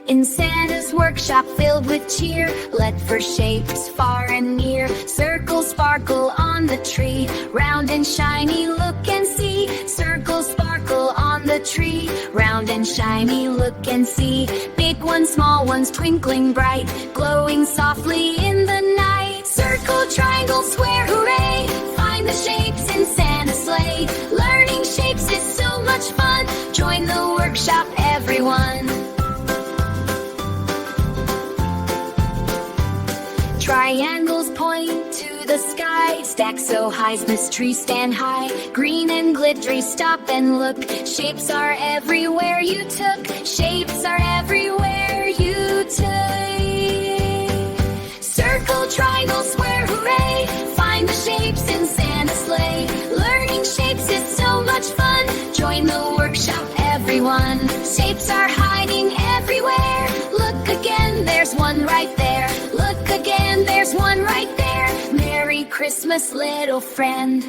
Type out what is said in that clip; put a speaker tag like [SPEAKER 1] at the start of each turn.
[SPEAKER 1] In Santa's workshop filled with cheer, let for shapes far and near. Circles sparkle on the tree, round and shiny, look and see. Circles sparkle on the tree, round and shiny, look and see. Big ones, small ones, twinkling bright, glowing softly in the night. Circle, triangle, square, hooray! Find the shapes in Santa's sleigh. Learning shapes is so much fun. Join the workshop, everyone. Triangles point to the sky, stack so high, Christmas trees stand high. Green and glittery, stop and look. Shapes are everywhere you took. Shapes are everywhere you took. Circle, triangle, square, hooray! Find the shapes in Santa's sleigh. Learning shapes is so much fun. Join the workshop, everyone. Shapes are hiding everywhere. Look again, there's one right there. Look again, there's one right there. Merry Christmas, little friend.